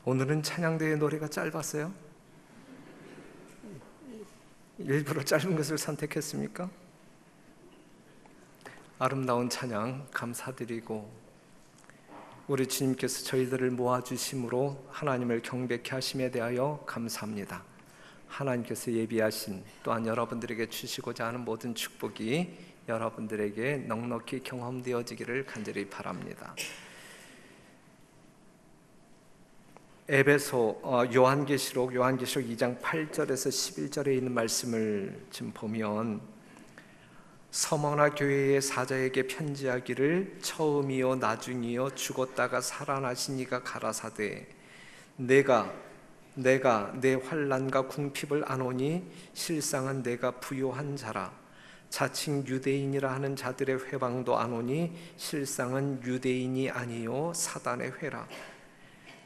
오늘은 찬양대회 노래가 짧았어요? 일부러 짧은 것을 선택했습니까? 아름다운 찬양 감사드리고, 우리 주님께서 저희들을 모아주심으로 하나님을 경배케 하심에 대하여 감사합니다. 하나님께서 예비하신, 또한 여러분들에게 주시고자 하는 모든 축복이 여러분들에게 넉넉히 경험되어지기를 간절히 바랍니다. 에베소 요한계시록 2장 8절에서 11절에 있는 말씀을 지금 보면, 서머나 교회의 사자에게 편지하기를 처음이요 나중이요 죽었다가 살아나신 이가 가라사대, 내가 내 환난과 궁핍을 아노니 실상은 내가 부요한 자라. 자칭 유대인이라 하는 자들의 회방도 아노니 실상은 유대인이 아니요 사단의 회라.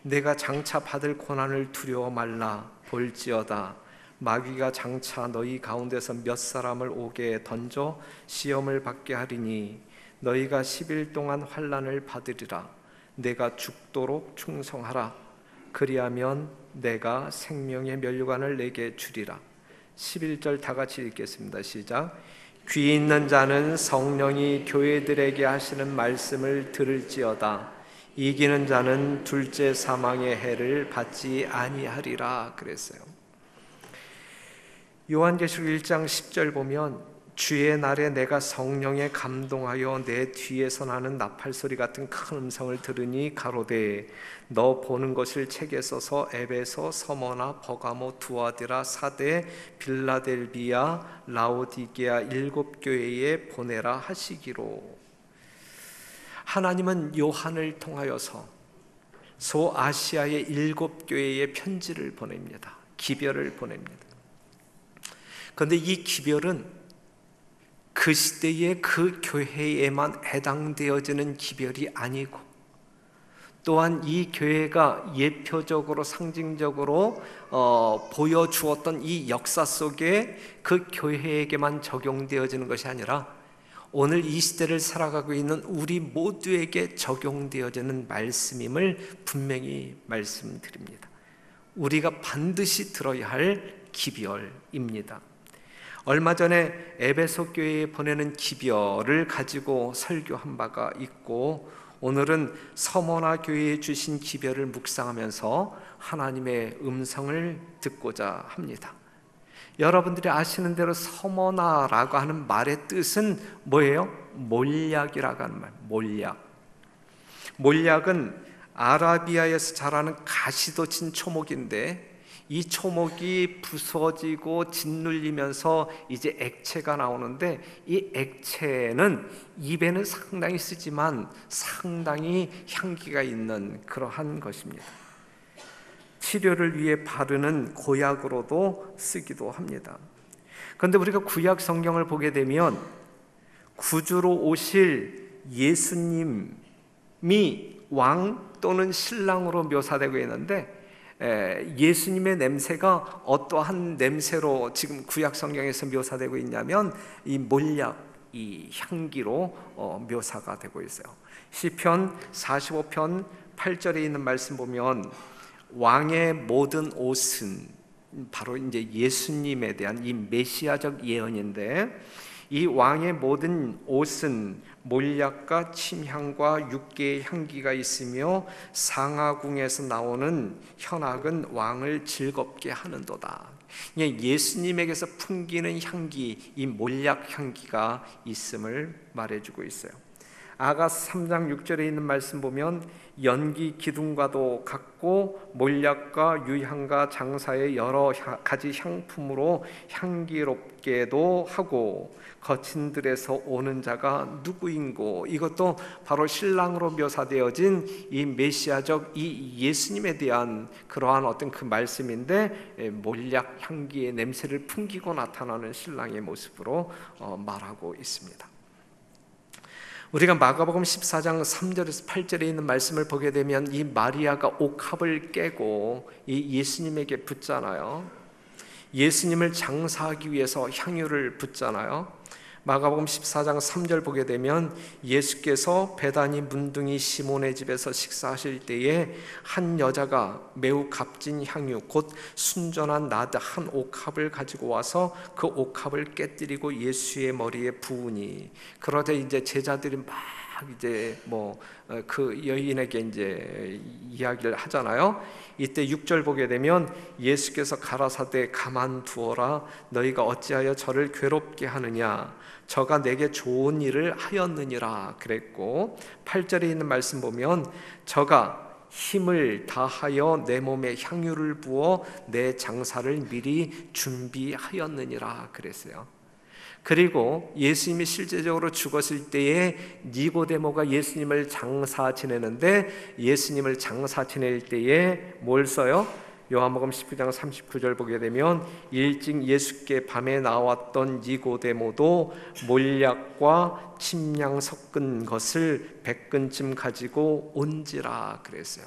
내가 장차 받을 고난을 두려워 말라. 볼지어다 마귀가 장차 너희 가운데서 몇 사람을 옥에 던져 시험을 받게 하리니 너희가 10일 동안 환난을 받으리라. 내가 죽도록 충성하라. 그리하면 내가 생명의 면류관을 내게 주리라. 11절 다 같이 읽겠습니다. 시작. 귀 있는 자는 성령이 교회들에게 하시는 말씀을 들을지어다. 이기는 자는 둘째 사망의 해를 받지 아니하리라 그랬어요. 요한계시록 1장 10절 보면, 주의 날에 내가 성령에 감동하여 내 뒤에서 나는 나팔소리 같은 큰 음성을 들으니 가로되 너 보는 것을 책에 써서 에베소, 서머나, 버가모, 두아디라, 사데, 빌라델비아, 라오디게아 7교회에 보내라 하시기로. 하나님은 요한을 통하여서 소아시아의 7교회에 편지를 보냅니다. 기별을 보냅니다. 그런데 이 기별은 그 시대의 그 교회에만 해당되어지는 기별이 아니고, 또한 이 교회가 예표적으로 상징적으로 보여주었던 이 역사 속에 그 교회에게만 적용되어지는 것이 아니라 오늘 이 시대를 살아가고 있는 우리 모두에게 적용되어지는 말씀임을 분명히 말씀드립니다. 우리가 반드시 들어야 할 기별입니다. 얼마 전에 에베소 교회에 보내는 기별을 가지고 설교한 바가 있고, 오늘은 서머나 교회에 주신 기별을 묵상하면서 하나님의 음성을 듣고자 합니다. 여러분들이 아시는 대로 서머나라고 하는 말의 뜻은 뭐예요? 몰약이라고 하는 말, 몰약. 몰약은 아라비아에서 자라는 가시돋친 초목인데, 이 초목이 부서지고 짓눌리면서 이제 액체가 나오는데, 이 액체는 입에는 상당히 쓰지만 상당히 향기가 있는 그러한 것입니다. 치료를 위해 바르는 고약으로도 쓰기도 합니다. 그런데 우리가 구약 성경을 보게 되면 구주로 오실 예수님이 왕 또는 신랑으로 묘사되고 있는데, 예수님의 냄새가 어떠한 냄새로 지금 구약 성경에서 묘사되고 있냐면 이 몰약, 이 향기로 묘사가 되고 있어요. 시편 45편 8절에 있는 말씀 보면, 왕의 모든 옷은, 바로 이제 예수님에 대한 이 메시아적 예언인데, 이 왕의 모든 옷은 몰약과 침향과 육개의 향기가 있으며 상하궁에서 나오는 현악은 왕을 즐겁게 하는도다. 예수님에게서 풍기는 향기, 이 몰약 향기가 있음을 말해주고 있어요. 아가스 3장 6절에 있는 말씀 보면, 연기 기둥과도 같고 몰약과 유향과 장사의 여러 가지 향품으로 향기롭게도 하고 거친 들에서 오는 자가 누구인고. 이것도 바로 신랑으로 묘사되어진 이 메시아적 이 예수님에 대한 그러한 어떤 그 말씀인데, 몰약 향기의 냄새를 풍기고 나타나는 신랑의 모습으로 말하고 있습니다. 우리가 마가복음 14장 3절에서 8절에 있는 말씀을 보게 되면, 이 마리아가 옥합을 깨고 이 예수님에게 붓잖아요. 예수님을 장사하기 위해서 향유를 붓잖아요. 마가복음 14장 3절 보게 되면 예수께서 베다니 문둥이 시몬의 집에서 식사하실 때에 한 여자가 매우 값진 향유 곧 순전한 나드 한 옥합을 가지고 와서 그 옥합을 깨뜨리고 예수의 머리에 부으니, 그러자 이제 제자들이 막 이제 그 여인에게 이제 이야기를 하잖아요. 이때 6절 보게 되면 예수께서 가라사대 가만두어라, 너희가 어찌하여 저를 괴롭게 하느냐, 저가 내게 좋은 일을 하였느니라 그랬고, 8절에 있는 말씀 보면 저가 힘을 다하여 내 몸에 향유를 부어 내 장사를 미리 준비하였느니라 그랬어요. 그리고 예수님이 실제적으로 죽었을 때에 니고데모가 예수님을 장사 지내는데, 예수님을 장사 지낼 때에 뭘 써요? 요한복음 19장 39절 보게 되면 일찍 예수께 밤에 나왔던 니고데모도 몰약과 침향 섞은 것을 100근쯤 가지고 온지라 그랬어요.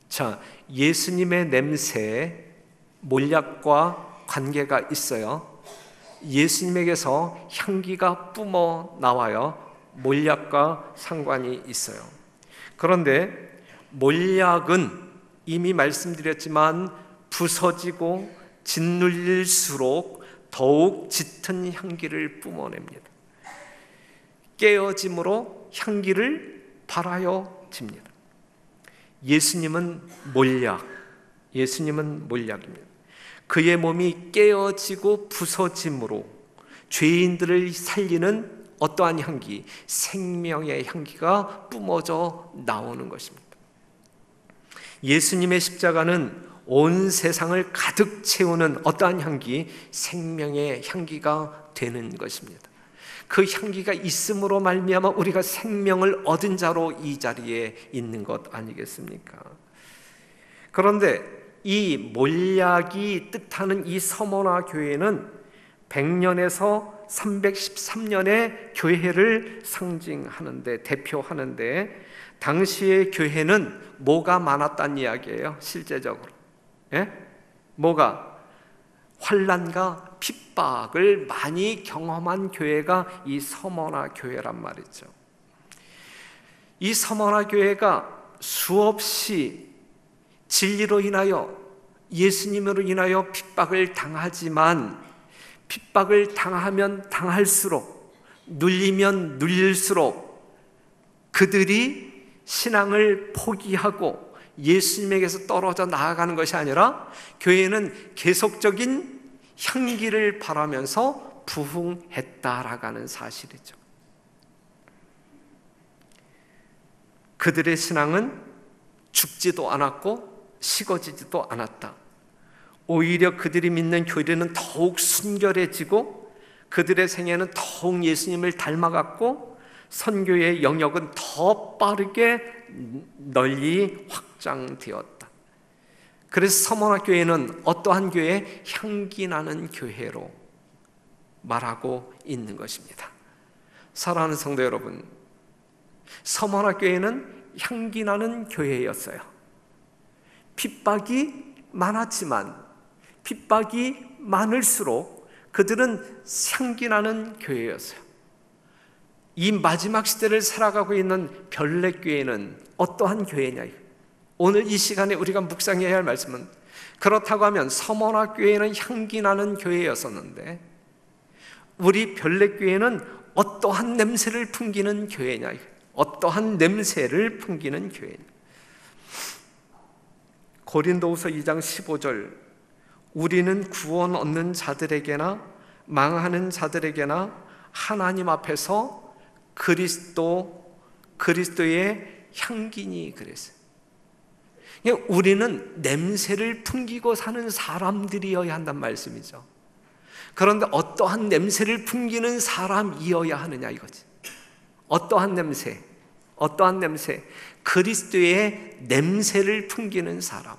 자, 예수님의 냄새에 몰약과 관계가 있어요. 예수님에게서 향기가 뿜어 나와요. 몰약과 상관이 있어요. 그런데 몰약은 이미 말씀드렸지만 부서지고 짓눌릴수록 더욱 짙은 향기를 뿜어냅니다. 깨어짐으로 향기를 발하여집니다. 예수님은 몰약, 예수님은 몰약입니다. 그의 몸이 깨어지고 부서짐으로 죄인들을 살리는 어떠한 향기, 생명의 향기가 뿜어져 나오는 것입니다. 예수님의 십자가는 온 세상을 가득 채우는 어떠한 향기, 생명의 향기가 되는 것입니다. 그 향기가 있음으로 말미암아 우리가 생명을 얻은 자로 이 자리에 있는 것 아니겠습니까? 그런데 이 몰약이 뜻하는 이 서머나 교회는 100년에서 313년의 교회를 상징하는데, 대표하는데, 당시의 교회는 뭐가 많았다는 이야기예요? 실제적으로 뭐가? 환난과 핍박을 많이 경험한 교회가 이 서머나 교회란 말이죠. 이 서머나 교회가 수없이 진리로 인하여, 예수님으로 인하여 핍박을 당하지만, 핍박을 당하면 당할수록, 눌리면 눌릴수록 그들이 신앙을 포기하고 예수님에게서 떨어져 나아가는 것이 아니라 교회는 계속적인 향기를 바라면서 부흥했다라는 사실이죠. 그들의 신앙은 죽지도 않았고 식어지지도 않았다. 오히려 그들이 믿는 교리는 더욱 순결해지고 그들의 생애는 더욱 예수님을 닮아갔고 선교의 영역은 더 빠르게 널리 확장되었다. 그래서 서머나 교회는 어떠한 교회? 향기 나는 교회로 말하고 있는 것입니다. 사랑하는 성도 여러분, 서머나 교회는 향기 나는 교회였어요. 핍박이 많았지만 핍박이 많을수록 그들은 향기 나는 교회였어요. 이 마지막 시대를 살아가고 있는 별내교회는 어떠한 교회냐? 오늘 이 시간에 우리가 묵상해야 할 말씀은, 그렇다고 하면 서머나 교회는 향기 나는 교회였었는데 우리 별내교회는 어떠한 냄새를 풍기는 교회냐? 어떠한 냄새를 풍기는 교회냐? 고린도후서 2장 15절, 우리는 구원 얻는 자들에게나 망하는 자들에게나 하나님 앞에서 그리스도의 향기니 그랬어요. 우리는 냄새를 풍기고 사는 사람들이어야 한단 말씀이죠. 그런데 어떠한 냄새를 풍기는 사람이어야 하느냐 이거지. 어떠한 냄새? 어떠한 냄새? 그리스도의 냄새를 풍기는 사람.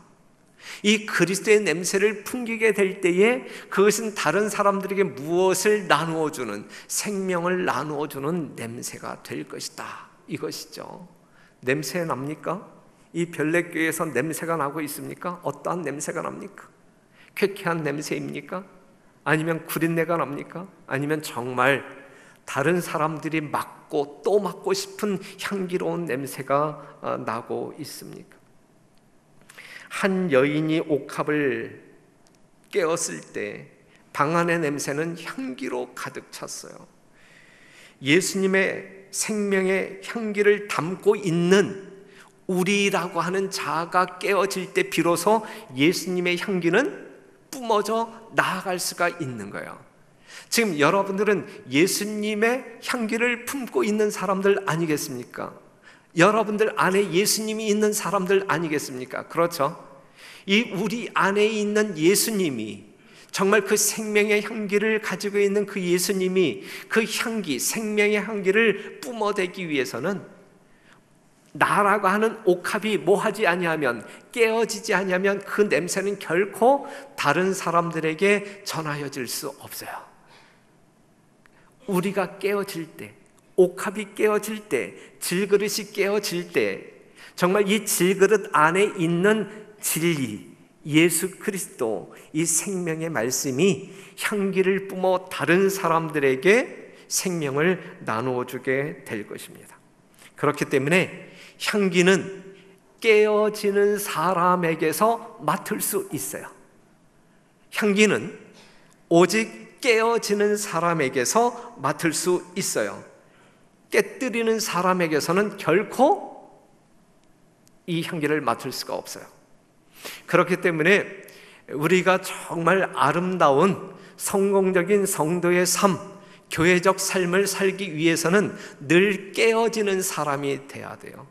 이 그리스도의 냄새를 풍기게 될 때에 그것은 다른 사람들에게 무엇을 나누어주는, 생명을 나누어주는 냄새가 될 것이다, 이것이죠. 냄새 납니까? 이 별내교회에서 냄새가 나고 있습니까? 어떠한 냄새가 납니까? 쾌쾌한 냄새입니까? 아니면 구린내가 납니까? 아니면 정말 다른 사람들이 맡고 또 맡고 싶은 향기로운 냄새가 나고 있습니까? 한 여인이 옥합을 깨었을 때 방 안의 냄새는 향기로 가득 찼어요. 예수님의 생명의 향기를 담고 있는 우리라고 하는 자아가 깨어질 때 비로소 예수님의 향기는 뿜어져 나아갈 수가 있는 거예요. 지금 여러분들은 예수님의 향기를 품고 있는 사람들 아니겠습니까? 여러분들 안에 예수님이 있는 사람들 아니겠습니까? 그렇죠? 이 우리 안에 있는 예수님이, 정말 그 생명의 향기를 가지고 있는 그 예수님이 그 향기, 생명의 향기를 뿜어대기 위해서는 나라고 하는 옥합이 뭐하지 아니하면, 깨어지지 아니하면 그 냄새는 결코 다른 사람들에게 전하여질 수 없어요. 우리가 깨어질 때, 옥합이 깨어질 때, 질그릇이 깨어질 때, 정말 이 질그릇 안에 있는 진리, 예수 그리스도, 이 생명의 말씀이 향기를 뿜어 다른 사람들에게 생명을 나누어 주게 될 것입니다. 그렇기 때문에 향기는 깨어지는 사람에게서 맡을 수 있어요. 향기는 오직 깨어지는 사람에게서 맡을 수 있어요. 깨뜨리는 사람에게서는 결코 이 향기를 맡을 수가 없어요. 그렇기 때문에 우리가 정말 아름다운 성공적인 성도의 삶, 교회적 삶을 살기 위해서는 늘 깨어지는 사람이 돼야 돼요.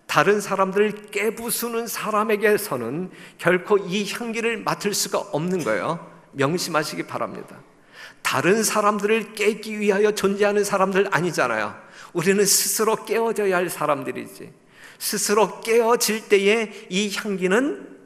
다른 사람들을 깨부수는 사람에게서는 결코 이 향기를 맡을 수가 없는 거예요. 명심하시기 바랍니다. 다른 사람들을 깨기 위하여 존재하는 사람들 아니잖아요. 우리는 스스로 깨어져야 할 사람들이지. 스스로 깨어질 때에 이 향기는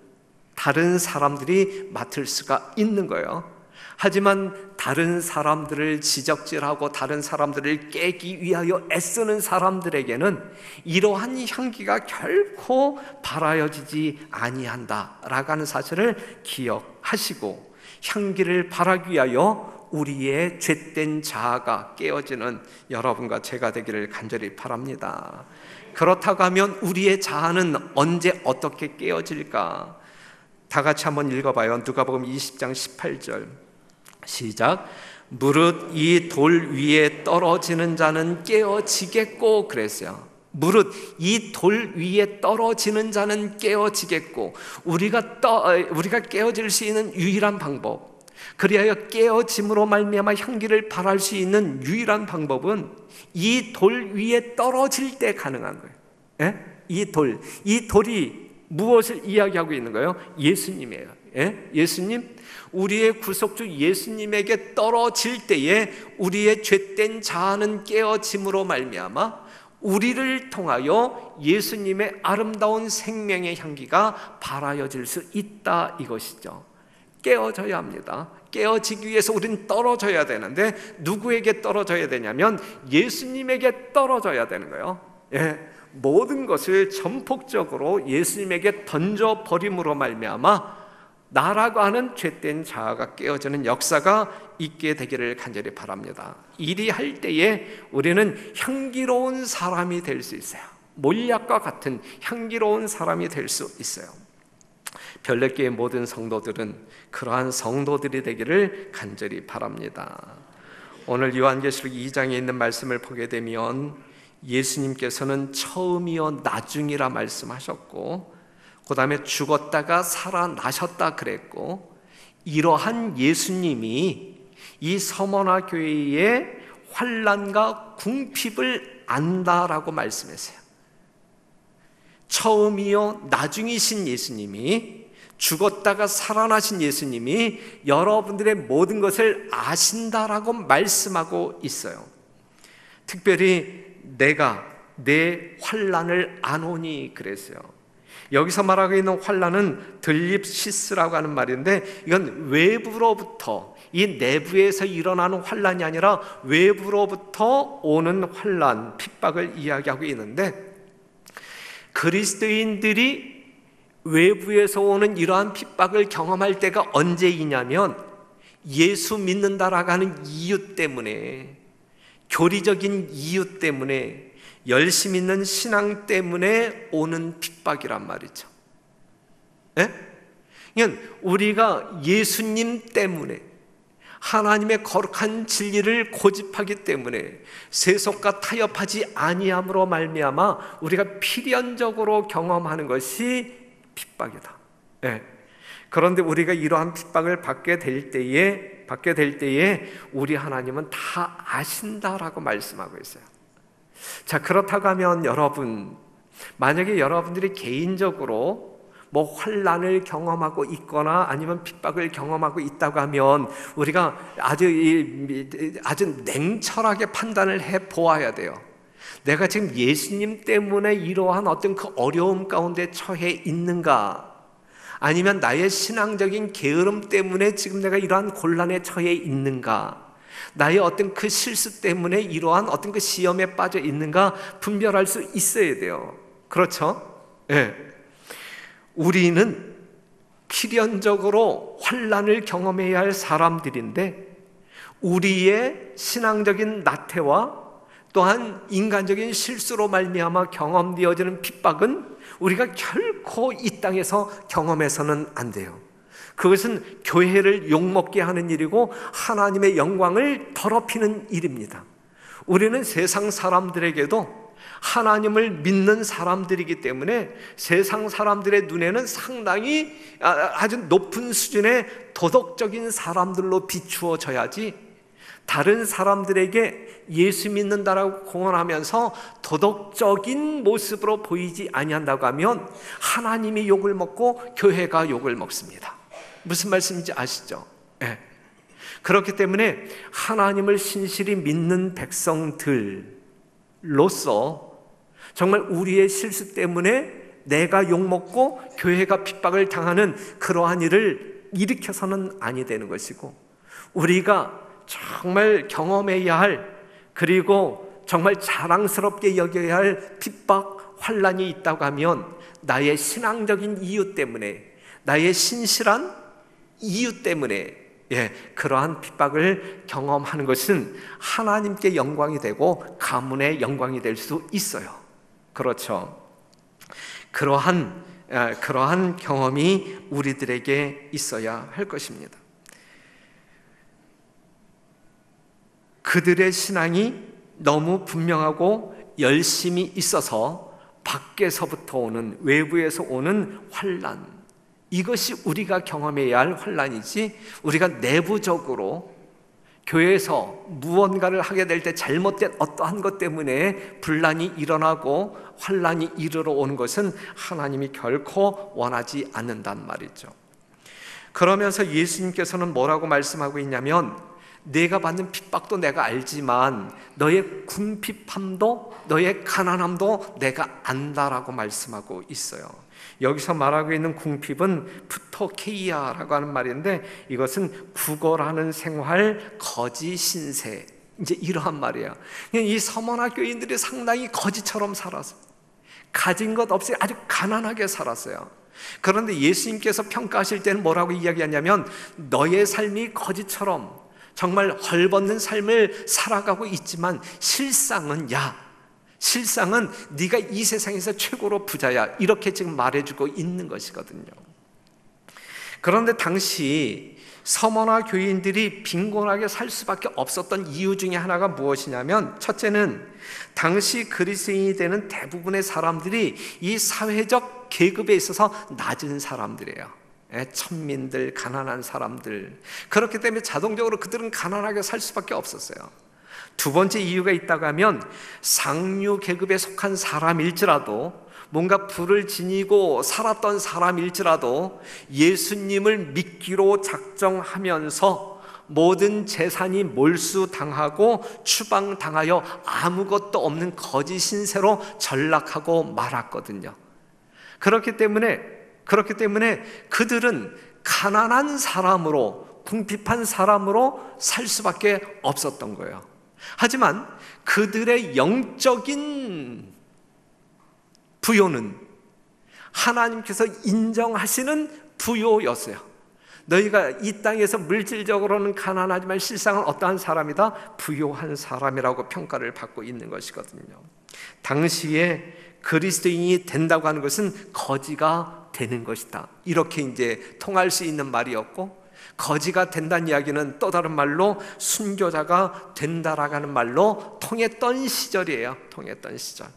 다른 사람들이 맡을 수가 있는 거예요. 하지만 다른 사람들을 지적질하고 다른 사람들을 깨기 위하여 애쓰는 사람들에게는 이러한 향기가 결코 발하여지지 아니한다라고 하는 사실을 기억하시고, 향기를 발하기 위하여 우리의 죄된 자아가 깨어지는 여러분과 제가 되기를 간절히 바랍니다. 그렇다고 하면 우리의 자아는 언제 어떻게 깨어질까? 다 같이 한번 읽어봐요. 누가복음 20장 18절 시작. 무릇 이 돌 위에 떨어지는 자는 깨어지겠고 그랬어요. 무릇 이 돌 위에 떨어지는 자는 깨어지겠고, 우리가 깨어질 수 있는 유일한 방법, 그리하여 깨어짐으로 말미암아 향기를 발할 수 있는 유일한 방법은 이 돌 위에 떨어질 때 가능한 거예요. 예? 이 돌이 무엇을 이야기하고 있는 거예요? 예수님이에요. 예? 예수님, 우리의 구속주 예수님에게 떨어질 때에 우리의 죄된 자아는 깨어짐으로 말미암아 우리를 통하여 예수님의 아름다운 생명의 향기가 발하여질 수 있다, 이것이죠. 깨어져야 합니다. 깨어지기 위해서 우리는 떨어져야 되는데, 누구에게 떨어져야 되냐면 예수님에게 떨어져야 되는 거예요. 예, 모든 것을 전폭적으로 예수님에게 던져버림으로 말미암아 나라고 하는 죄된 자아가 깨어지는 역사가 있게 되기를 간절히 바랍니다. 이리 할 때에 우리는 향기로운 사람이 될 수 있어요. 몰약과 같은 향기로운 사람이 될 수 있어요. 별내교의 모든 성도들은 그러한 성도들이 되기를 간절히 바랍니다. 오늘 요한계시록 2장에 있는 말씀을 보게 되면 예수님께서는 처음이요 나중이라 말씀하셨고, 그 다음에 죽었다가 살아나셨다 그랬고, 이러한 예수님이 이 서머나 교회의 환난과 궁핍을 안다라고 말씀했어요. 처음이요 나중이신 예수님이, 죽었다가 살아나신 예수님이 여러분들의 모든 것을 아신다라고 말씀하고 있어요. 특별히 내가 내 환난을 아노니 그랬어요. 여기서 말하고 있는 환난은 들립시스라고 하는 말인데, 이건 외부로부터, 이 내부에서 일어나는 환난이 아니라 외부로부터 오는 환난, 핍박을 이야기하고 있는데, 그리스도인들이 외부에서 오는 이러한 핍박을 경험할 때가 언제이냐면 예수 믿는다라고 하는 이유 때문에, 교리적인 이유 때문에, 열심 있는 신앙 때문에 오는 핍박이란 말이죠. 예? 그러니까 우리가 예수님 때문에, 하나님의 거룩한 진리를 고집하기 때문에 세속과 타협하지 아니함으로 말미암아 우리가 필연적으로 경험하는 것이 핍박이다. 예. 그런데 우리가 이러한 핍박을 받게 될 때에 우리 하나님은 다 아신다라고 말씀하고 있어요. 자, 그렇다고 하면 여러분, 만약에 여러분들이 개인적으로 환난을 경험하고 있거나 아니면 핍박을 경험하고 있다고 하면 우리가 아주 냉철하게 판단을 해 보아야 돼요. 내가 지금 예수님 때문에 이러한 어떤 그 어려움 가운데 처해 있는가, 아니면 나의 신앙적인 게으름 때문에 지금 내가 이러한 곤란에 처해 있는가, 나의 어떤 그 실수 때문에 이러한 어떤 그 시험에 빠져 있는가 분별할 수 있어야 돼요. 그렇죠? 예. 우리는 필연적으로 환난을 경험해야 할 사람들인데, 우리의 신앙적인 나태와 또한 인간적인 실수로 말미암아 경험되어지는 핍박은 우리가 결코 이 땅에서 경험해서는 안 돼요. 그것은 교회를 욕먹게 하는 일이고 하나님의 영광을 더럽히는 일입니다. 우리는 세상 사람들에게도 하나님을 믿는 사람들이기 때문에 세상 사람들의 눈에는 상당히 아주 높은 수준의 도덕적인 사람들로 비추어져야지, 다른 사람들에게 예수 믿는다라고 공언하면서 도덕적인 모습으로 보이지 아니한다고 하면 하나님이 욕을 먹고 교회가 욕을 먹습니다. 무슨 말씀인지 아시죠? 네. 그렇기 때문에 하나님을 신실히 믿는 백성들로서 정말 우리의 실수 때문에 내가 욕먹고 교회가 핍박을 당하는 그러한 일을 일으켜서는 아니 되는 것이고, 우리가 정말 경험해야 할, 그리고 정말 자랑스럽게 여겨야 할 핍박, 환난이 있다고 하면 나의 신앙적인 이유 때문에, 나의 신실한 이유 때문에 그러한 핍박을 경험하는 것은 하나님께 영광이 되고 가문의 영광이 될 수 있어요. 그렇죠? 그러한 경험이 우리들에게 있어야 할 것입니다. 그들의 신앙이 너무 분명하고 열심히 있어서 밖에서부터 오는, 외부에서 오는 환난, 이것이 우리가 경험해야 할 환난이지, 우리가 내부적으로 교회에서 무언가를 하게 될 때 잘못된 어떠한 것 때문에 분란이 일어나고 환난이 이르러 오는 것은 하나님이 결코 원하지 않는단 말이죠. 그러면서 예수님께서는 뭐라고 말씀하고 있냐면, 내가 받는 핍박도 내가 알지만 너의 궁핍함도 너의 가난함도 내가 안다라고 말씀하고 있어요. 여기서 말하고 있는 궁핍은 푸토케이아라고 하는 말인데, 이것은 구걸하는 생활, 거지 신세, 이제 이러한 말이에요. 이 서머나 교인들이 상당히 거지처럼 살았어요. 가진 것 없이 아주 가난하게 살았어요. 그런데 예수님께서 평가하실 때는 뭐라고 이야기하냐면, 너의 삶이 거지처럼 정말 헐벗는 삶을 살아가고 있지만 실상은 네가 이 세상에서 최고로 부자야, 이렇게 지금 말해주고 있는 것이거든요. 그런데 당시 서머나 교인들이 빈곤하게 살 수밖에 없었던 이유 중에 하나가 무엇이냐면, 첫째는 당시 그리스도인이 되는 대부분의 사람들이 이 사회적 계급에 있어서 낮은 사람들이에요. 천민들, 가난한 사람들. 그렇기 때문에 자동적으로 그들은 가난하게 살 수밖에 없었어요. 두 번째 이유가 있다고 하면, 상류 계급에 속한 사람일지라도, 뭔가 부를 지니고 살았던 사람일지라도 예수님을 믿기로 작정하면서 모든 재산이 몰수당하고 추방당하여 아무것도 없는 거짓 신세로 전락하고 말았거든요. 그렇기 때문에 그들은 가난한 사람으로, 궁핍한 사람으로 살 수밖에 없었던 거예요. 하지만 그들의 영적인 부요는 하나님께서 인정하시는 부요였어요. 너희가 이 땅에서 물질적으로는 가난하지만 실상은 어떠한 사람이다? 부요한 사람이라고 평가를 받고 있는 것이거든요. 당시에 그리스도인이 된다고 하는 것은 거지가 되는 것이다, 이렇게 이제 통할 수 있는 말이었고, 거지가 된다는 이야기는 또 다른 말로 순교자가 된다라고 하는 말로 통했던 시절이에요. 통했던 시절.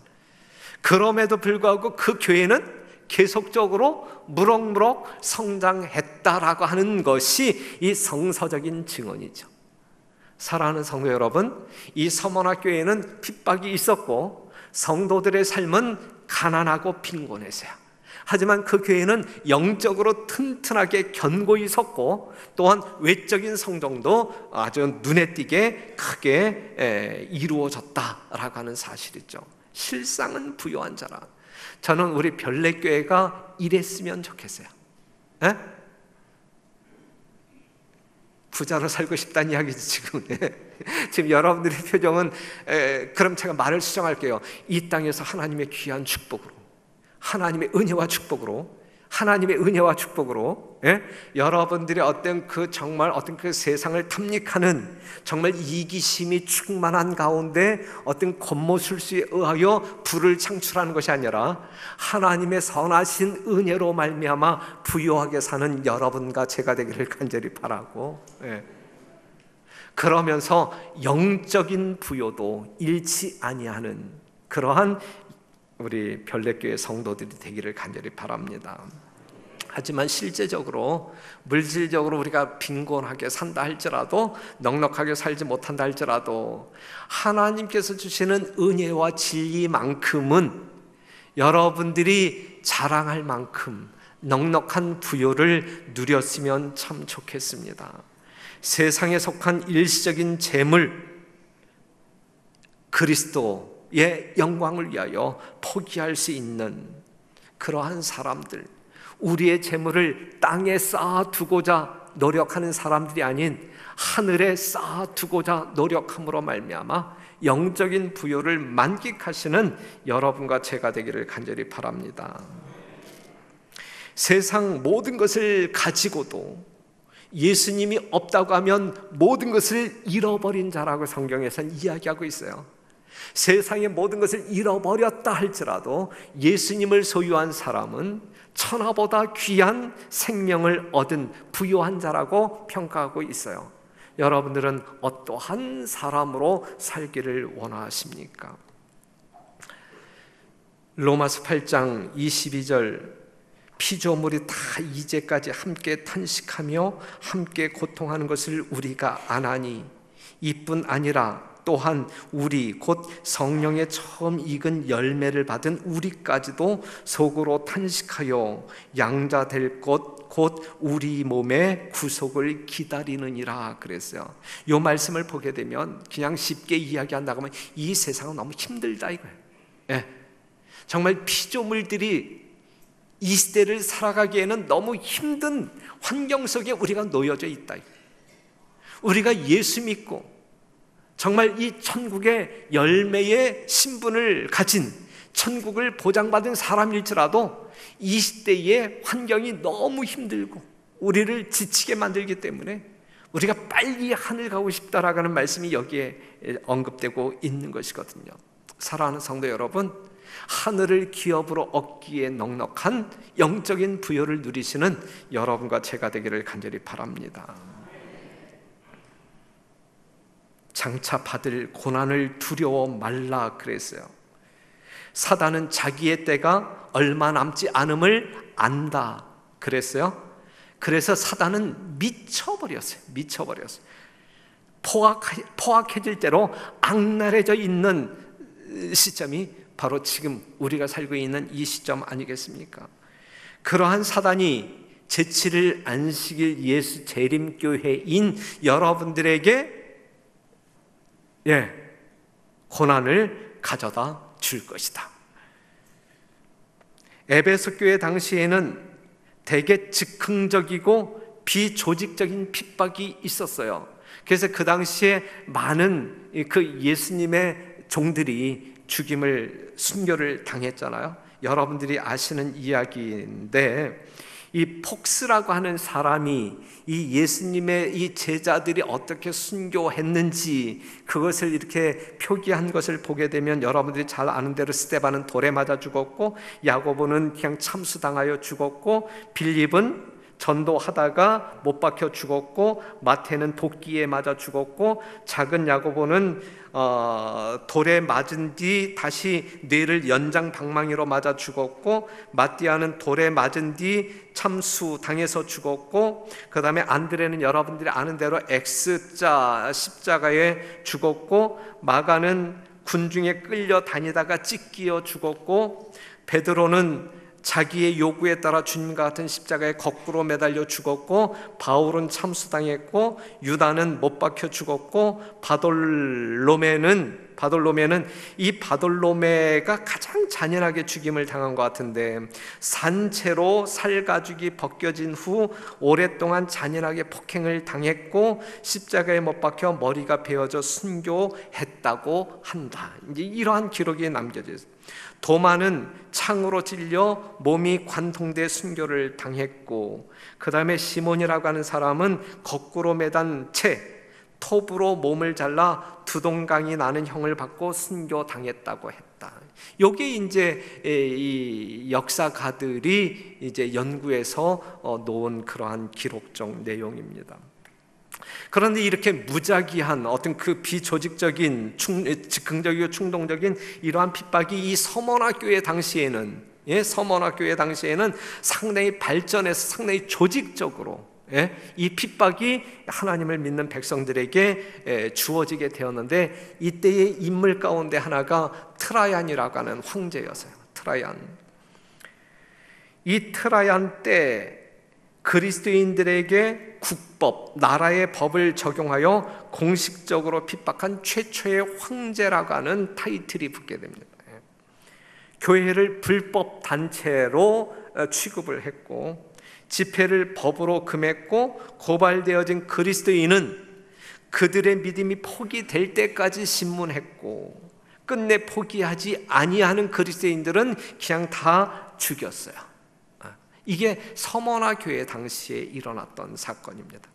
그럼에도 불구하고 그 교회는 계속적으로 무럭무럭 성장했다라고 하는 것이 이 성서적인 증언이죠. 사랑하는 성도 여러분, 이 서문학교에는 핍박이 있었고 성도들의 삶은 가난하고 빈곤했어요. 하지만 그 교회는 영적으로 튼튼하게 견고히 섰고, 또한 외적인 성장도 아주 눈에 띄게 크게 이루어졌다라고 하는 사실이죠. 실상은 부요한 자라. 저는 우리 별내교회가 이랬으면 좋겠어요. 에? 부자로 살고 싶다는 이야기지 지금. 지금 여러분들의 표정은 그럼 제가 말을 수정할게요. 이 땅에서 하나님의 귀한 축복으로, 하나님의 은혜와 축복으로, 하나님의 은혜와 축복으로, 여러분들이 어떤 그 정말 어떤 그 세상을 탐닉하는 정말 이기심이 충만한 가운데 어떤 겉모술수에 의하여 불을 창출하는 것이 아니라 하나님의 선하신 은혜로 말미암아 부유하게 사는 여러분과 제가 되기를 간절히 바라고, 그러면서 영적인 부요도 잃지 아니하는 그러한 우리 별내교회 성도들이 되기를 간절히 바랍니다. 하지만 실제적으로 물질적으로 우리가 빈곤하게 산다 할지라도, 넉넉하게 살지 못한다 할지라도 하나님께서 주시는 은혜와 진리만큼은 여러분들이 자랑할 만큼 넉넉한 부요를 누렸으면 참 좋겠습니다. 세상에 속한 일시적인 재물, 그리스도의 영광을 위하여 포기할 수 있는 그러한 사람들, 우리의 재물을 땅에 쌓아두고자 노력하는 사람들이 아닌 하늘에 쌓아두고자 노력함으로 말미암아 영적인 부요를 만끽하시는 여러분과 제가 되기를 간절히 바랍니다. 세상 모든 것을 가지고도 예수님이 없다고 하면 모든 것을 잃어버린 자라고 성경에서는 이야기하고 있어요. 세상의 모든 것을 잃어버렸다 할지라도 예수님을 소유한 사람은 천하보다 귀한 생명을 얻은 부유한 자라고 평가하고 있어요. 여러분들은 어떠한 사람으로 살기를 원하십니까? 로마서 8장 22절, 피조물이 다 이제까지 함께 탄식하며 함께 고통하는 것을 우리가 아나니 이뿐 아니라 또한 우리 곧 성령의 처음 익은 열매를 받은 우리까지도 속으로 탄식하여 양자 될 것 곧 우리 몸의 구속을 기다리느니라 그랬어요. 이 말씀을 보게 되면 그냥 쉽게 이야기한다고 하면 이 세상은 너무 힘들다 이거예요. 정말 피조물들이 이 시대를 살아가기에는 너무 힘든 환경 속에 우리가 놓여져 있다. 우리가 예수 믿고 정말 이 천국의 열매의 신분을 가진 천국을 보장받은 사람일지라도 이 시대의 환경이 너무 힘들고 우리를 지치게 만들기 때문에 우리가 빨리 하늘 가고 싶다라고 하는 말씀이 여기에 언급되고 있는 것이거든요. 사랑하는 성도 여러분, 하늘을 기업으로 얻기에 넉넉한 영적인 부요를 누리시는 여러분과 제가 되기를 간절히 바랍니다. 장차 받을 고난을 두려워 말라 그랬어요. 사단은 자기의 때가 얼마 남지 않음을 안다 그랬어요. 그래서 사단은 미쳐버렸어요. 포악해질 대로 악랄해져 있는 시점이 바로 지금 우리가 살고 있는 이 시점 아니겠습니까? 그러한 사단이 제7일 안식일 예수 재림교회인 여러분들에게 고난을 가져다 줄 것이다. 에베소 교회 당시에는 되게 즉흥적이고 비조직적인 핍박이 있었어요. 그래서 그 당시에 많은 그 예수님의 종들이 죽임을 순교를 당했잖아요. 여러분들이 아시는 이야기인데 이 폭스라고 하는 사람이 이 예수님의 이 제자들이 어떻게 순교했는지 그것을 이렇게 표기한 것을 보게 되면 여러분들이 잘 아는 대로 스데반은 돌에 맞아 죽었고, 야고보는 그냥 참수당하여 죽었고, 빌립은 전도하다가 못 박혀 죽었고, 마태는 도끼에 맞아 죽었고, 작은 야고보는 돌에 맞은 뒤 다시 뇌를 연장 방망이로 맞아 죽었고, 마띠아는 돌에 맞은 뒤 참수 당해서 죽었고, 그 다음에 안드레는 여러분들이 아는 대로 X자 십자가에 죽었고, 마가는 군중에 끌려 다니다가 찢기어 죽었고, 베드로는 자기의 요구에 따라 주님과 같은 십자가에 거꾸로 매달려 죽었고, 바울은 참수당했고, 유다는 못 박혀 죽었고, 바돌로메는 이 바돌로메가 가장 잔인하게 죽임을 당한 것 같은데, 산채로 살가죽이 벗겨진 후 오랫동안 잔인하게 폭행을 당했고, 십자가에 못 박혀 머리가 베어져 순교했다고 한다. 이제 이러한 기록이 남겨져 있습니다. 도마는 창으로 찔려 몸이 관통돼 순교를 당했고, 그 다음에 시몬이라고 하는 사람은 거꾸로 매단 채 톱으로 몸을 잘라 두동강이 나는 형을 받고 순교당했다고 했다. 이게 이제 이 역사가들이 이제 연구해서 놓은 그러한 기록적 내용입니다. 그런데 이렇게 무작위한 어떤 그 비조직적인 즉흥적이고 충동적인 이러한 핍박이 이 서머나 교회 당시에는 상당히 발전해서 상당히 조직적으로 이 핍박이 하나님을 믿는 백성들에게 주어지게 되었는데, 이때의 인물 가운데 하나가 트라얀이라고 하는 황제였어요. 이 트라얀 때 그리스도인들에게 국법, 나라의 법을 적용하여 공식적으로 핍박한 최초의 황제라고 하는 타이틀이 붙게 됩니다. 교회를 불법 단체로 취급을 했고, 집회를 법으로 금했고, 고발되어진 그리스도인은 그들의 믿음이 포기될 때까지 신문했고, 끝내 포기하지 아니하는 그리스도인들은 그냥 다 죽였어요. 이게 서머나 교회 당시에 일어났던 사건입니다.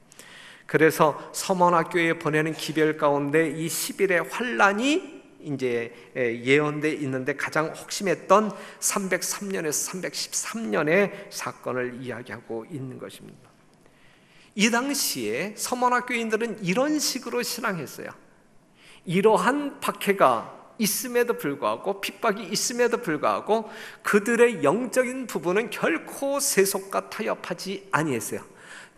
그래서 서머나 교회에 보내는 기별 가운데 이 10일의 환란이 이제 예언돼 있는데, 가장 혹심했던 303년에서 313년의 사건을 이야기하고 있는 것입니다. 이 당시에 서머나 교인들은 이런 식으로 신앙했어요. 이러한 박해가 있음에도 불구하고, 핍박이 있음에도 불구하고 그들의 영적인 부분은 결코 세속과 타협하지 아니했어요.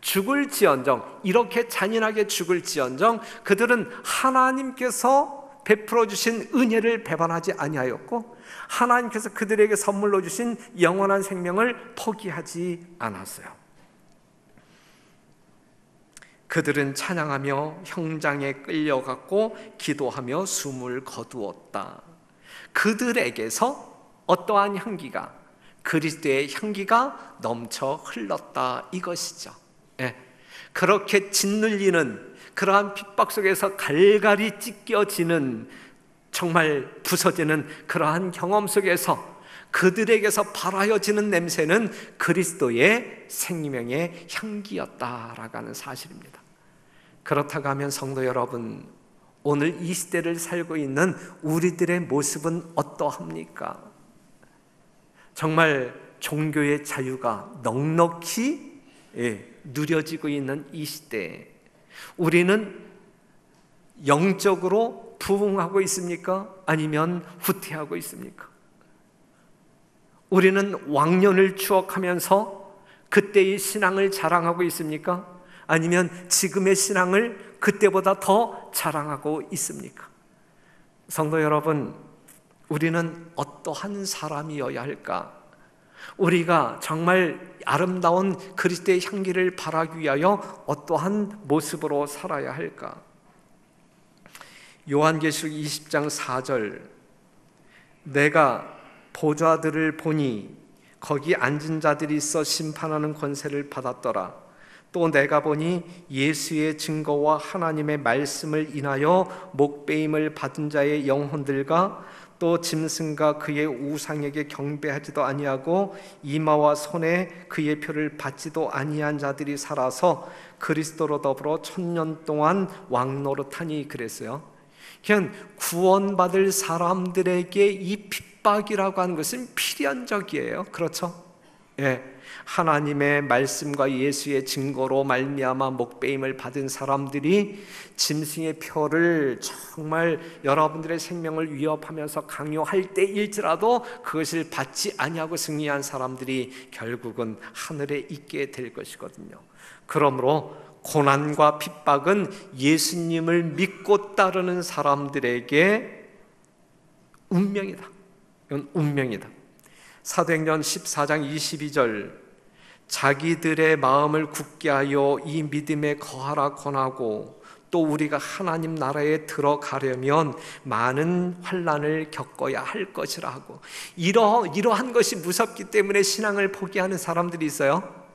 죽을지언정, 이렇게 잔인하게 죽을지언정 그들은 하나님께서 베풀어 주신 은혜를 배반하지 아니하였고, 하나님께서 그들에게 선물로 주신 영원한 생명을 포기하지 않았어요. 그들은 찬양하며 형장에 끌려갔고 기도하며 숨을 거두었다. 그들에게서 어떠한 향기가, 그리스도의 향기가 넘쳐 흘렀다, 이것이죠. 그렇게 짓눌리는 그러한 핍박 속에서 갈갈이 찢겨지는, 정말 부서지는 그러한 경험 속에서 그들에게서 발하여지는 냄새는 그리스도의 생명의 향기였다라고 하는 사실입니다. 그렇다고 하면 성도 여러분, 오늘 이 시대를 살고 있는 우리들의 모습은 어떠합니까? 정말 종교의 자유가 넉넉히 누려지고 있는 이 시대에 우리는 영적으로 부흥하고 있습니까? 아니면 후퇴하고 있습니까? 우리는 왕년을 추억하면서 그때의 신앙을 자랑하고 있습니까? 아니면 지금의 신앙을 그때보다 더 자랑하고 있습니까? 성도 여러분, 우리는 어떠한 사람이어야 할까? 우리가 정말 아름다운 그리스도의 향기를 발하기 위하여 어떠한 모습으로 살아야 할까? 요한계시록 20장 4절, 내가 보좌들을 보니 거기 앉은 자들이 있어 심판하는 권세를 받았더라. 또 내가 보니 예수의 증거와 하나님의 말씀을 인하여 목배임을 받은 자의 영혼들과 또 짐승과 그의 우상에게 경배하지도 아니하고 이마와 손에 그의 표를 받지도 아니한 자들이 살아서 그리스도로 더불어 1000년 동안 왕노릇하니 그랬어요. 그냥 구원받을 사람들에게 이 핍박이라고 하는 것은 필연적이에요. 그렇죠? 예. 하나님의 말씀과 예수의 증거로 말미암아 목배임을 받은 사람들이 짐승의 표를 정말 여러분들의 생명을 위협하면서 강요할 때일지라도 그것을 받지 아니하고 승리한 사람들이 결국은 하늘에 있게 될 것이거든요. 그러므로 고난과 핍박은 예수님을 믿고 따르는 사람들에게 운명이다. 이건 운명이다. 사도행전 14장 22절 자기들의 마음을 굳게 하여 이 믿음에 거하라 권하고 또 우리가 하나님 나라에 들어가려면 많은 환난을 겪어야 할 것이라 하고 이러한 것이 무섭기 때문에 신앙을 포기하는 사람들이 있어요.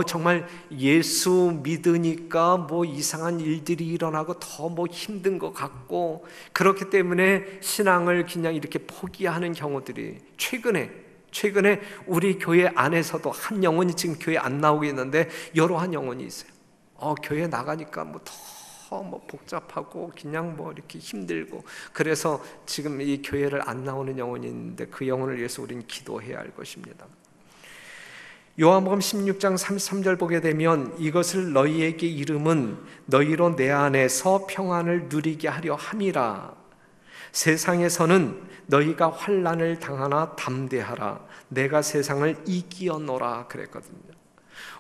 정말 예수 믿으니까 뭐 이상한 일들이 일어나고 더 뭐 힘든 것 같고 그렇기 때문에 신앙을 그냥 이렇게 포기하는 경우들이 최근에 우리 교회 안에서도 한 영혼이 지금 교회 안 나오고 있는데 여러한 영혼이 있어요. 교회 나가니까 뭐 더 복잡하고 그냥 뭐 이렇게 힘들고 그래서 지금 이 교회를 안 나오는 영혼이 있는데 그 영혼을 위해서 우리는 기도해야 할 것입니다. 요한복음 16장 33절 보게 되면 이것을 너희에게 이름은 너희로 내 안에서 평안을 누리게 하려 함이라. 세상에서는 너희가 환난을 당하나 담대하라. 내가 세상을 이기었노라 그랬거든요.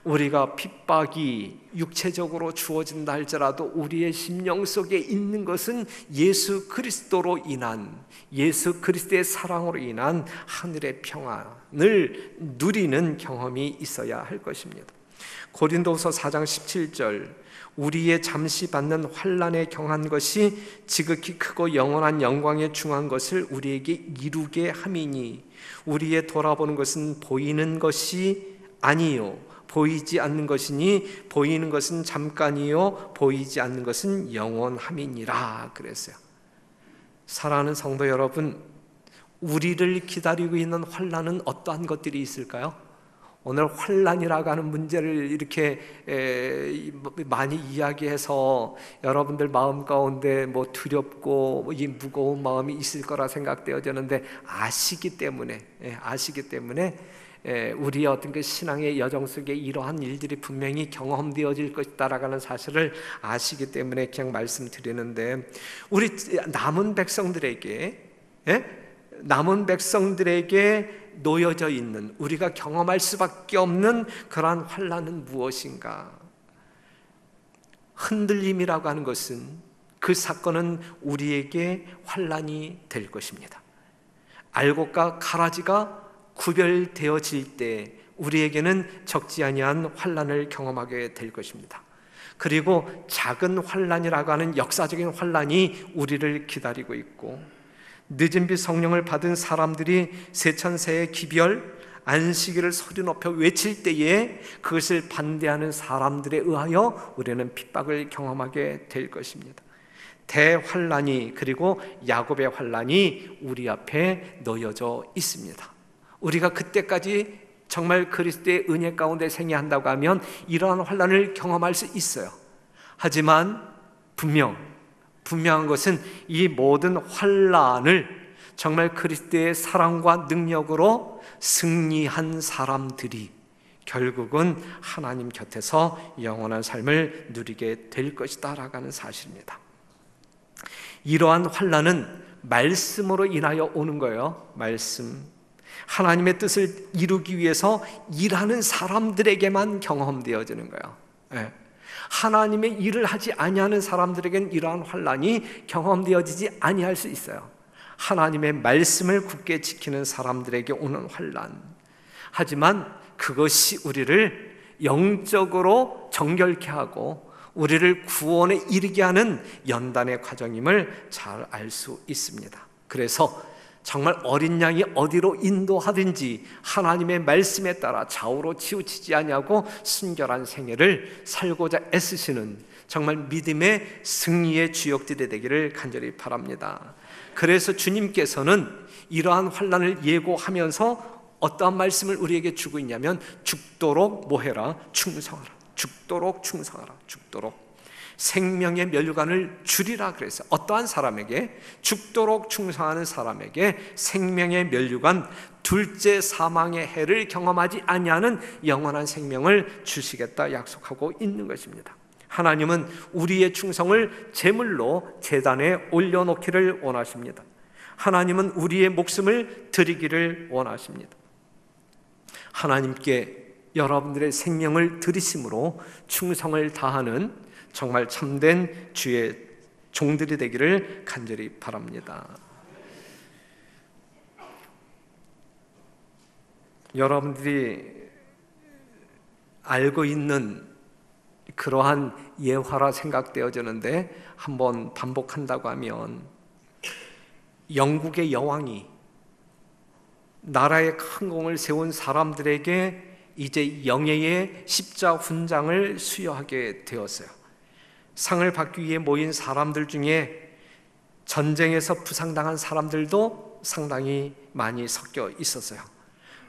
우리가 핍박이 육체적으로 주어진다 할지라도 우리의 심령 속에 있는 것은 예수 그리스도로 인한 예수 그리스도의 사랑으로 인한 하늘의 평안을 누리는 경험이 있어야 할 것입니다. 고린도후서 4장 17절 우리의 잠시 받는 환난에 경한 것이 지극히 크고 영원한 영광에 중한 것을 우리에게 이루게 함이니 우리의 돌아보는 것은 보이는 것이 아니요 보이지 않는 것이니 보이는 것은 잠깐이요 보이지 않는 것은 영원함이니라 그랬어요. 사랑하는 성도 여러분, 우리를 기다리고 있는 환난은 어떠한 것들이 있을까요? 오늘 환난이라고 하는 문제를 이렇게 많이 이야기해서 여러분들 마음 가운데 뭐 두렵고 이 무거운 마음이 있을 거라 생각되어지는데 아시기 때문에 우리의 어떤 그 신앙의 여정 속에 이러한 일들이 분명히 경험되어질 것이다라는 사실을 아시기 때문에 그냥 말씀드리는데 우리 남은 백성들에게 놓여져 있는 우리가 경험할 수밖에 없는 그러한 환난은 무엇인가? 흔들림이라고 하는 것은 그 사건은 우리에게 환난이 될 것입니다. 알곡과 가라지가 구별되어질 때 우리에게는 적지 아니한 환난을 경험하게 될 것입니다. 그리고 작은 환난이라고 하는 역사적인 환난이 우리를 기다리고 있고 늦은 빛 성령을 받은 사람들이 세천세의 기별 안식일을 소리 높여 외칠 때에 그것을 반대하는 사람들에 의하여 우리는 핍박을 경험하게 될 것입니다. 대환난이 그리고 야곱의 환난이 우리 앞에 놓여져 있습니다. 우리가 그때까지 정말 그리스도의 은혜 가운데 생애한다고 하면 이러한 환난을 경험할 수 있어요. 하지만 분명한 것은 이 모든 환난을 정말 그리스도의 사랑과 능력으로 승리한 사람들이 결국은 하나님 곁에서 영원한 삶을 누리게 될 것이다 라고 하는 사실입니다. 이러한 환난은 말씀으로 인하여 오는 거예요. 말씀. 하나님의 뜻을 이루기 위해서 일하는 사람들에게만 경험되어지는 거예요. 네. 하나님의 일을 하지 아니하는 사람들에게는 이러한 환난이 경험되어지지 아니할 수 있어요. 하나님의 말씀을 굳게 지키는 사람들에게 오는 환난. 하지만 그것이 우리를 영적으로 정결케 하고 우리를 구원에 이르게 하는 연단의 과정임을 잘 알 수 있습니다. 그래서 정말 어린 양이 어디로 인도하든지 하나님의 말씀에 따라 좌우로 치우치지 아니하고 순결한 생애를 살고자 애쓰시는 정말 믿음의 승리의 주역들이 되기를 간절히 바랍니다. 그래서 주님께서는 이러한 환난을 예고하면서 어떠한 말씀을 우리에게 주고 있냐면 죽도록 뭐해라? 충성하라. 죽도록 충성하라. 죽도록 생명의 면류관을 주리라 그랬어요. 어떠한 사람에게? 죽도록 충성하는 사람에게 생명의 면류관, 둘째 사망의 해를 경험하지 아니하는 영원한 생명을 주시겠다 약속하고 있는 것입니다. 하나님은 우리의 충성을 제물로 제단에 올려놓기를 원하십니다. 하나님은 우리의 목숨을 드리기를 원하십니다. 하나님께 여러분들의 생명을 드리심으로 충성을 다하는 정말 참된 주의 종들이 되기를 간절히 바랍니다. 여러분들이 알고 있는 그러한 예화라 생각되어지는데 한번 반복한다고 하면 영국의 여왕이 나라의 큰 공을 세운 사람들에게 이제 영예의 십자훈장을 수여하게 되었어요. 상을 받기 위해 모인 사람들 중에 전쟁에서 부상당한 사람들도 상당히 많이 섞여 있었어요.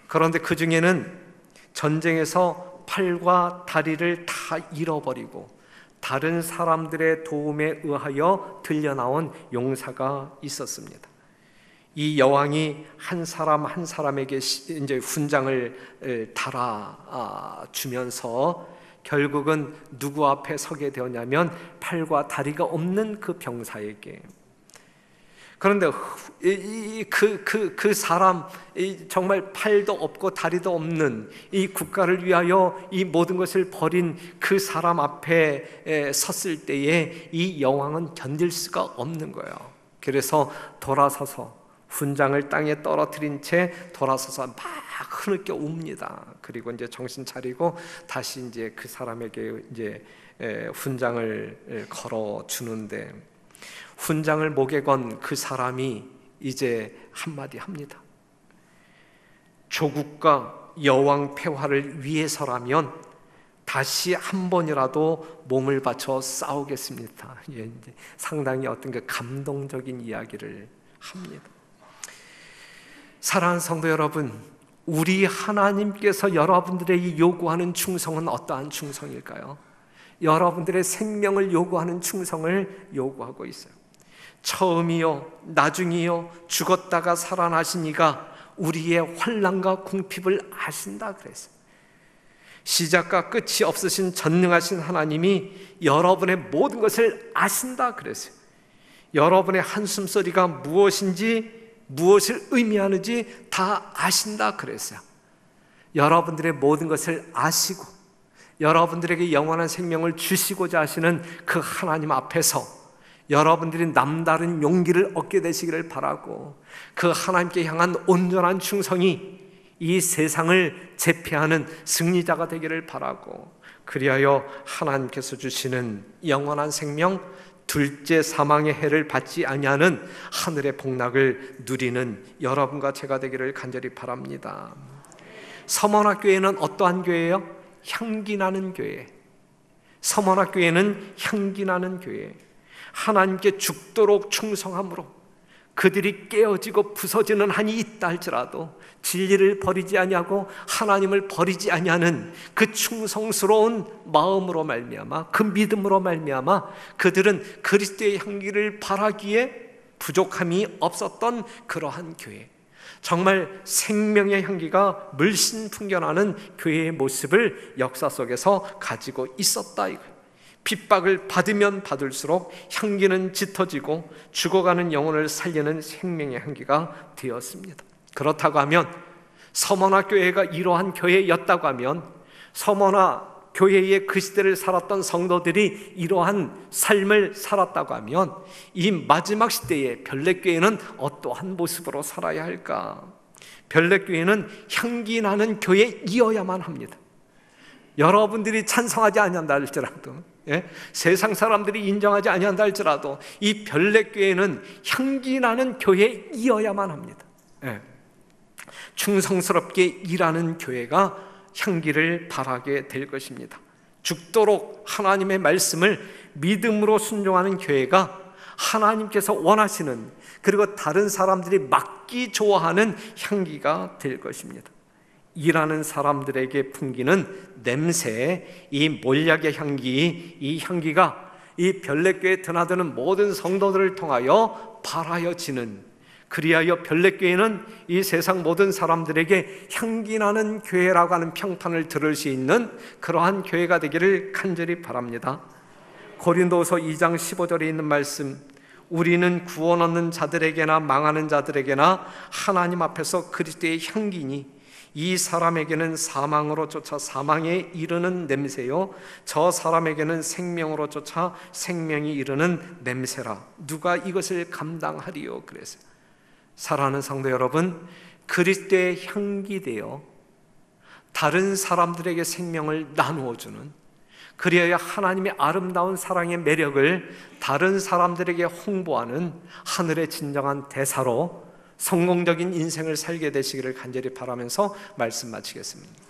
그런데 그 중에는 전쟁에서 팔과 다리를 다 잃어버리고 다른 사람들의 도움에 의하여 들려나온 용사가 있었습니다. 이 여왕이 한 사람 한 사람에게 이제 훈장을 달아 주면서 결국은 누구 앞에 서게 되었냐면 팔과 다리가 없는 그 병사에게. 그런데 그 사람, 정말 팔도 없고 다리도 없는 이 국가를 위하여 이 모든 것을 버린 그 사람 앞에 섰을 때에 이 여왕은 견딜 수가 없는 거예요. 그래서 돌아서서 훈장을 땅에 떨어뜨린 채 돌아서서 막 흐느껴 웁니다. 그리고 이제 정신 차리고 다시 이제 그 사람에게 이제 훈장을 걸어 주는데, 훈장을 목에 건 그 사람이 이제 한마디 합니다. 조국과 여왕 폐화를 위해서라면 다시 한 번이라도 몸을 바쳐 싸우겠습니다. 이제 상당히 어떤 그 감동적인 이야기를 합니다. 사랑하는 성도 여러분, 우리 하나님께서 여러분들에게 요구하는 충성은 어떠한 충성일까요? 여러분들의 생명을 요구하는 충성을 요구하고 있어요. 처음이요 나중이요 죽었다가 살아나신 이가 우리의 환난과 궁핍을 아신다 그랬어요. 시작과 끝이 없으신 전능하신 하나님이 여러분의 모든 것을 아신다 그랬어요. 여러분의 한숨소리가 무엇인지, 무엇을 의미하는지 다 아신다 그랬어요. 여러분들의 모든 것을 아시고 여러분들에게 영원한 생명을 주시고자 하시는 그 하나님 앞에서 여러분들이 남다른 용기를 얻게 되시기를 바라고, 그 하나님께 향한 온전한 충성이 이 세상을 제패하는 승리자가 되기를 바라고, 그리하여 하나님께서 주시는 영원한 생명, 둘째 사망의 해를 받지 아니하는 하늘의 복락을 누리는 여러분과 제가 되기를 간절히 바랍니다. 서머나교회는 어떠한 교회예요? 향기나는 교회. 서머나교회는 향기나는 교회. 하나님께 죽도록 충성함으로 그들이 깨어지고 부서지는 한이 있다 할지라도 진리를 버리지 아니하고 하나님을 버리지 아니하는 그 충성스러운 마음으로 말미암아, 그 믿음으로 말미암아 그들은 그리스도의 향기를 바라기에 부족함이 없었던 그러한 교회, 정말 생명의 향기가 물씬 풍겨나는 교회의 모습을 역사 속에서 가지고 있었다 이거예요. 핍박을 받으면 받을수록 향기는 짙어지고 죽어가는 영혼을 살리는 생명의 향기가 되었습니다. 그렇다고 하면 서머나 교회가 이러한 교회였다고 하면, 서머나 교회의 그 시대를 살았던 성도들이 이러한 삶을 살았다고 하면, 이 마지막 시대의 별내교회는 어떠한 모습으로 살아야 할까? 별내교회는 향기 나는 교회이어야만 합니다. 여러분들이 찬성하지 아니한다 할지라도, 세상 사람들이 인정하지 아니한다 할지라도 이 별내교회는 향기 나는 교회이어야만 합니다. 충성스럽게 일하는 교회가 향기를 발하게 될 것입니다. 죽도록 하나님의 말씀을 믿음으로 순종하는 교회가 하나님께서 원하시는, 그리고 다른 사람들이 맡기 좋아하는 향기가 될 것입니다. 일하는 사람들에게 풍기는 냄새, 이 몰약의 향기, 이 향기가 이 별내교회에 드나드는 모든 성도들을 통하여 발하여지는, 그리하여 별내교회는 이 세상 모든 사람들에게 향기나는 교회라고 하는 평판을 들을 수 있는 그러한 교회가 되기를 간절히 바랍니다. 고린도서 2장 15절에 있는 말씀, 우리는 구원 얻는 자들에게나 망하는 자들에게나 하나님 앞에서 그리스도의 향기니 이 사람에게는 사망으로 쫓아 사망에 이르는 냄새요, 저 사람에게는 생명으로 쫓아 생명이 이르는 냄새라. 누가 이것을 감당하리요? 그랬어요. 사랑하는 성도 여러분, 그리스도의 향기 되어 다른 사람들에게 생명을 나누어주는, 그리하여 하나님의 아름다운 사랑의 매력을 다른 사람들에게 홍보하는 하늘의 진정한 대사로 성공적인 인생을 살게 되시기를 간절히 바라면서 말씀 마치겠습니다.